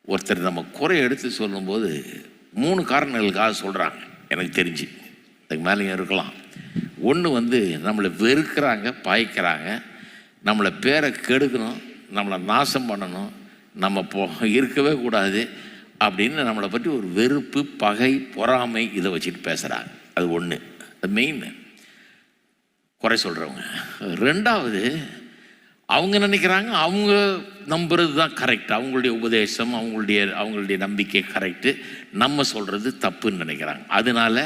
ஒருத்தர் நம்ம குறை எடுத்து சொல்லும்போது 3 காரணங்களுக்காக சொல்கிறாங்க எனக்கு தெரிஞ்சு. அதுக்கு மேலேயும் இருக்கலாம். ஒன்று நம்மளை வெறுக்கிறாங்க, பாய்க்கிறாங்க, நம்மளை பேரை கெடுக்கணும், நம்மளை நாசம் பண்ணணும், நம்ம இருக்கவே கூடாது அப்படின்னு நம்மளை பற்றி ஒரு வெறுப்பு, பகை, பொறாமை இதை வச்சுட்டு பேசுகிறாங்க. அது ஒன்று, அது மெயின் குறை சொல்கிறவங்க. 2வது, அவங்க நினைக்கிறாங்க அவங்க நம்புறது தான் கரெக்ட், அவங்களுடைய உபதேசம், அவங்களுடைய நம்பிக்கை கரெக்டு, நம்ம சொல்கிறது தப்புன்னு நினைக்கிறாங்க. அதனால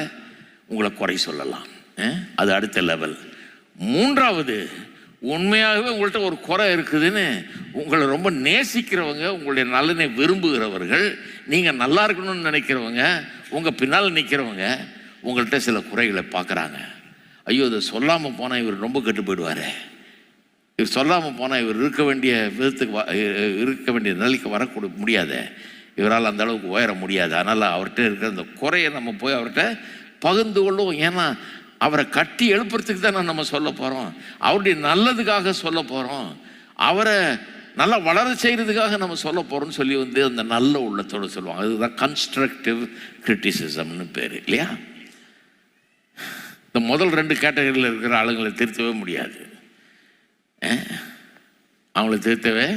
உங்களை குறை சொல்லலாம். அது அடுத்த லெவல். 3வது, உண்மையாகவே உங்கள்கிட்ட ஒரு குறை இருக்குதுன்னு உங்களை ரொம்ப நேசிக்கிறவங்க, உங்களுடைய நலனை விரும்புகிறவர்கள், நீங்கள் நல்லா இருக்கணும்னு நினைக்கிறவங்க, உங்கள் பின்னால் நிற்கிறவங்க உங்கள்கிட்ட சில குறைகளை பார்க்குறாங்க. ஐயோ, இதை சொல்லாமல் போனால் இவர் ரொம்ப கெட்டு போயிடுவார், இவர் சொல்லாமல் போனால் இவர் இருக்க வேண்டிய விதத்துக்கு இருக்க வேண்டிய நிலைக்கு வரக்கூட முடியாது, இவரால் அந்த அளவுக்கு உயர முடியாது. அதனால் அவர்கிட்ட இருக்கிற அந்த குறையை நம்ம போய் அவர்கிட்ட பகிர்ந்து கொள்ளுவோம். ஏன்னா அவரை கட்டி எழுப்புறதுக்கு தான் நம்ம சொல்ல போகிறோம், அவருடைய நல்லதுக்காக சொல்ல போகிறோம், அவரை நல்லா வளர செய்கிறதுக்காக நம்ம சொல்ல போகிறோம்னு சொல்லி அந்த நல்ல உள்ளத்தோடு சொல்லுவாங்க. அதுதான் கன்ஸ்ட்ரக்டிவ் கிரிட்டிசிசம்னு பேர், இல்லையா? இந்த முதல் 2 கேட்டகரியில் இருக்கிற ஆளுங்களை திருத்தவே முடியாது, அவங்கள திருத்தவே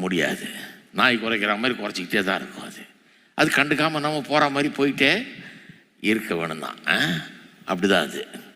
முடியாது. நாய் குறைக்கிற மாதிரி குறைச்சிக்கிட்டே தான் இருக்கும். அது கண்டுக்காமல் நம்ம போகிற மாதிரி போயிட்டே இருக்க வேணும் தான். அப்படிதான் அது.